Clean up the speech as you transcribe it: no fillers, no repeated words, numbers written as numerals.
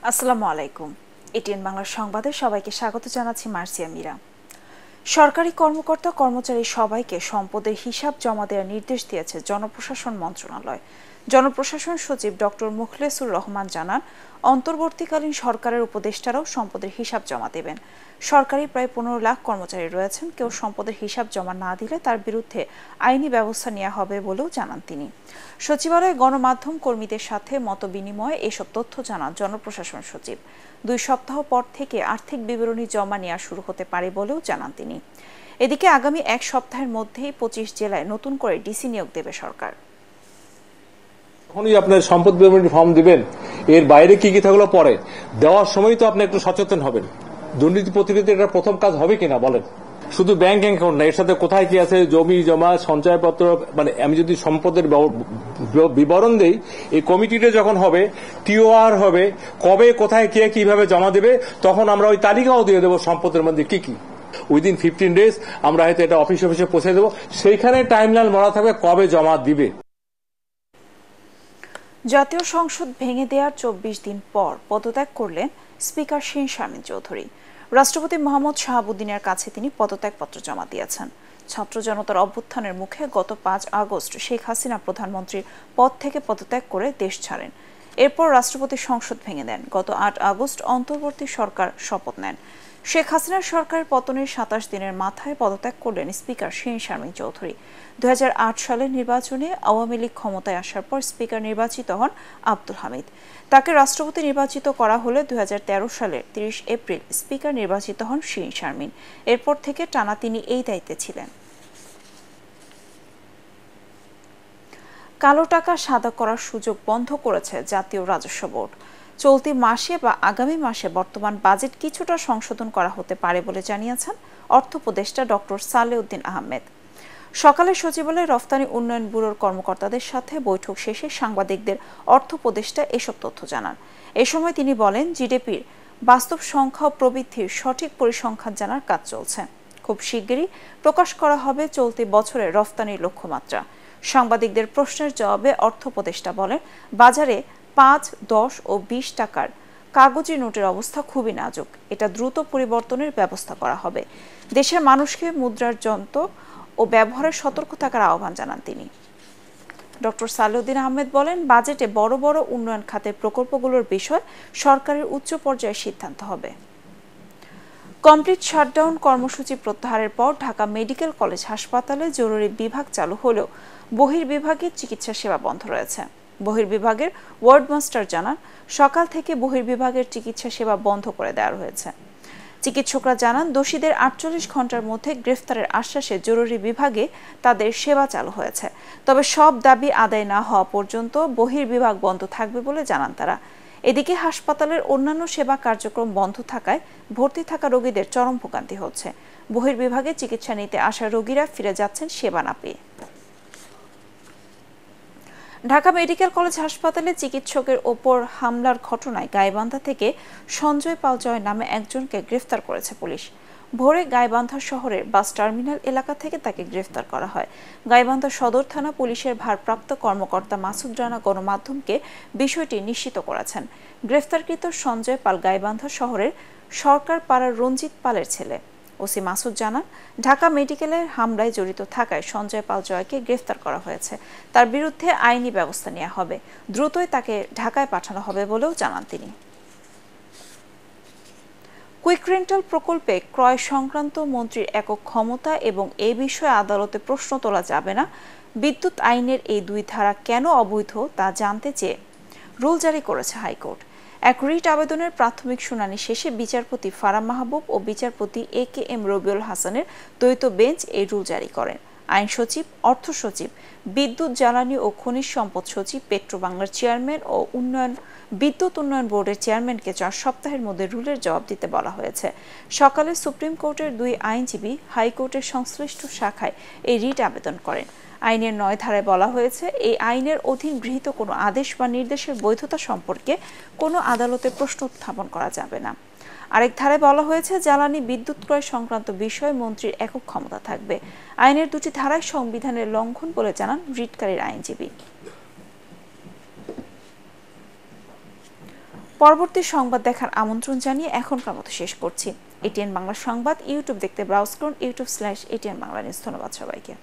আসসালামু আলাইকুম। এটিএন বাংলার সংবাদে সবাইকে স্বাগত জানাচ্ছি মার্সিয়া মীরা। সরকারি কর্মকর্তা কর্মচারী সবাইকে সম্পদের হিসাব জমা দেওয়ার নির্দেশ দিয়েছে জনপ্রশাসন মন্ত্রণালয়। জনপ্রশাসন সচিব ডক্টর মুখলেসুর রহমান জানান, অন্তর্বর্তীকালীন সরকারের উপদেষ্টারাও সম্পদের হিসাব জমা দেবেন। সরকারি প্রায় 15 লাখ কর্মচারী রয়েছেন। কেউ সম্পদের হিসাব জমা না দিলে তার বিরুদ্ধে আইনি ব্যবস্থা নেওয়া হবে বলেও জানান তিনি। সচিবালয়ে গণমাধ্যম কর্মীদের সাথে মতবিনিময়ে এসব তথ্য জানান জনপ্রশাসন সচিব। 2 সপ্তাহ পর থেকে আর্থিক বিবরণী জমা নেওয়া শুরু হতে পারে বলেও জানান তিনি। এদিকে আগামী 1 সপ্তাহের মধ্যেই 25 জেলায় নতুন করে ডিসি নিয়োগ দেবে সরকার। যখনই আপনার সম্পদ বিবরণী ফর্ম দিবেন, এর বাইরে কি কি থাকলো পরে দেওয়ার সময় তো আপনি একটু সচেতন হবেন। দুর্নীতি প্রতিরোধে এটা প্রথম কাজ হবে কিনা বলেন। শুধু ব্যাংক অ্যাকাউন্ট না, এর সাথে কোথায় কি আছে, জমি জমা, সঞ্চয়পত্র, মানে আমি যদি সম্পদের বিবরণ দেই, এই কমিটিটা যখন হবে, টিওআর হবে, কবে কোথায় কে কিভাবে জমা দেবে, তখন আমরা ওই তালিকাও দিয়ে দেবো সম্পদের মধ্যে কি কি। উইদিন 15 ডেজ আমরা হয়তো এটা অফিসে পৌঁছে দেবো, সেইখানে টাইমলাইন বলা থাকবে কবে জমা দিবে। জাতীয় সংসদ ভেঙে দেওয়ার 24 দিন পর পদত্যাগ করলেন স্পিকার শিন শারমিন চৌধুরী। রাষ্ট্রপতি মোহাম্মদ শাহাবুদ্দিনের কাছে তিনি পদত্যাগপত্র জমা দিয়েছেন। ছাত্র জনতার অভ্যুত্থানের মুখে গত 5 আগস্ট শেখ হাসিনা প্রধানমন্ত্রীর পদ থেকে পদত্যাগ করে দেশ ছাড়েন। এরপর রাষ্ট্রপতি সংসদ ভেঙে দেন। গত 8 আগস্ট অন্তর্বর্তী সরকার শপথ নেন। শেখ হাসিনার সরকারের পতনের 27 দিনের মাথায় পদত্যাগ করলেন স্পিকার শিন শারমিন চৌধুরী। 2008 সালের নির্বাচনে আওয়ামী লীগ ক্ষমতায় আসার পর স্পিকার নির্বাচিত হন আব্দুল হামিদ। তাকে রাষ্ট্রপতি নির্বাচিত করা হলে 2013 সালের 30 এপ্রিল স্পিকার নির্বাচিত হন শিন শারমিন। এরপর থেকে টানা তিনি এই দায়িত্বে ছিলেন। কালো টাকা সাদা করার সুযোগ বন্ধ করেছে জাতীয় রাজস্ব বোর্ড। চলতি মাসে বা আগামী মাসে বর্তমান বাজেট কিছুটা সংশোধন করা হতে পারে বলে জানিয়েছেন অর্থ উপদেষ্টা ডক্টর সালেউদ্দিন আহমেদ। সকালে সচিবালয়ে রফতানি উন্নয়ন ব্যুরোর কর্মকর্তাদের সাথে বৈঠক শেষে সাংবাদিকদের অর্থ উপদেষ্টা এসব তথ্য জানান। এ সময় তিনি বলেন, জিডিপির বাস্তব সংখ্যা ও প্রবৃদ্ধির সঠিক পরিসংখ্যান জানার কাজ চলছে। খুব শিগগিরই প্রকাশ করা হবে চলতি বছরের রফতানির লক্ষ্যমাত্রা। সাংবাদিকদের প্রশ্নের জবাবে অর্থ উপদেষ্টা বলেন, বাজারে 5, 10 ও 20 টাকার কাগজি নোটের অবস্থা খুবই নাজুক। এটা দ্রুত পরিবর্তনের ব্যবস্থা করা হবে। দেশের মানুষকে মুদ্রার যন্ত্র ও ব্যবহারে সতর্ক থাকার আহ্বান জানান তিনি। ডক্টর সালেউদ্দিন আহমেদ বলেন, বাজেটে বড় বড় উন্নয়ন খাতের প্রকল্পগুলোর বিষয় সরকারের উচ্চ পর্যায়ে সিদ্ধান্ত হবে। কমপ্লিট শাটডাউন কর্মসূচি প্রত্যাহারের পর ঢাকা মেডিকেল কলেজ হাসপাতালে জরুরি বিভাগ চালু হলেও বহির্বিভাগের চিকিৎসা সেবা বন্ধ রয়েছে। বহির্বিভাগের ওয়ার্ড মাস্টার জানান, সকাল থেকে বহির্বিভাগের চিকিৎসা সেবা বন্ধ করে দেওয়া হয়েছে। চিকিৎসকরা জানান, দোষীদের 48 ঘন্টার মধ্যে গ্রেফতারের আশ্বাসে জরুরি বিভাগে তাদের সেবা চালু হয়েছে। তবে সব দাবি আদায় না হওয়া পর্যন্ত বহির্বিভাগ বন্ধ থাকবে বলে জানান তারা। এদিকে হাসপাতালের অন্যান্য সেবা কার্যক্রম বন্ধ থাকায় ভর্তি থাকা রোগীদের চরম ভোগান্তি হচ্ছে। বহির্বিভাগে চিকিৎসা নিতে আসা রোগীরা ফিরে যাচ্ছেন সেবা না পেয়ে। ঢাকা মেডিকেল কলেজ হাসপাতালে চিকিৎসকের ওপর হামলার ঘটনায় গাইবান্ধা থেকে সঞ্জয় পাল জয় নামে একজনকে গ্রেফতার করেছে পুলিশ। ভোরে গাইবান্ধা শহরের বাস টার্মিনাল এলাকা থেকে তাকে গ্রেফতার করা হয়। গাইবান্ধা সদর থানা পুলিশের ভারপ্রাপ্ত কর্মকর্তা মাসুদ রানা গণমাধ্যমকে বিষয়টি নিশ্চিত করেছেন। গ্রেফতারকৃত সঞ্জয় পাল গাইবান্ধা শহরের সরকার পাড়ার রঞ্জিত পালের ছেলে। ওসি মাসুদ জানান, ঢাকা মেডিকেলের হামলায় জড়িত থাকায় সঞ্জয় পাল জয়কে গ্রেফতার করা হয়েছে। তার বিরুদ্ধে আইনি ব্যবস্থা নেওয়া হবে। দ্রুতই তাকে ঢাকায় পাঠানো হবে বলেও জানান তিনি। কুইক রেন্টাল প্রকল্পে ক্রয় সংক্রান্ত মন্ত্রীর একক ক্ষমতা এবং এ বিষয়ে আদালতে প্রশ্ন তোলা যাবে না, বিদ্যুৎ আইনের এই 2 ধারা কেন অবৈধ তা জানতে চেয়ে রুল জারি করেছে হাইকোর্ট। এক রিট আবেদনের প্রাথমিক শুনানি শেষে বিচারপতি ফারাহ মাহবুব ও বিচারপতি AKM রবিউল হাসানের দ্বৈত বেঞ্চ এই রুল জারি করেন। আইন সচিব, অর্থ সচিব, বিদ্যুৎ জ্বালানি ও খনিজ সম্পদ সচিব, পেট্রো বাংলার চেয়ারম্যান ও বিদ্যুৎ উন্নয়ন বোর্ডের চেয়ারম্যানকে 4 সপ্তাহের মধ্যে রুলের জবাব দিতে বলা হয়েছে। সকালে সুপ্রিম কোর্টের 2 আইনজীবী হাইকোর্টের সংশ্লিষ্ট শাখায় এই রিট আবেদন করেন। আইনের 9 ধারায় বলা হয়েছে, এই আইনের অধীন গৃহীত কোনো আদেশ বা নির্দেশের বৈধতা সম্পর্কে কোনো আদালতে প্রশ্ন উত্থাপন করা যাবে না। আরেক ধারায় বলা হয়েছে, জ্বালানি বিদ্যুৎ ক্রয় সংক্রান্ত বিষয়ে মন্ত্রীর একক ক্ষমতা থাকবে। আইনের 2টি ধারায় সংবিধানের লঙ্ঘন বলে জানান রিটকারীর আইনজীবী। পরবর্তী সংবাদ দেখার আমন্ত্রণ জানিয়ে এখনকার মতো শেষ করছি। এটিএন বাংলা সংবাদ ইউটিউব দেখতে ব্রাউজ করুন youtube/ATN Bangla News। ধন্যবাদ সবাইকে।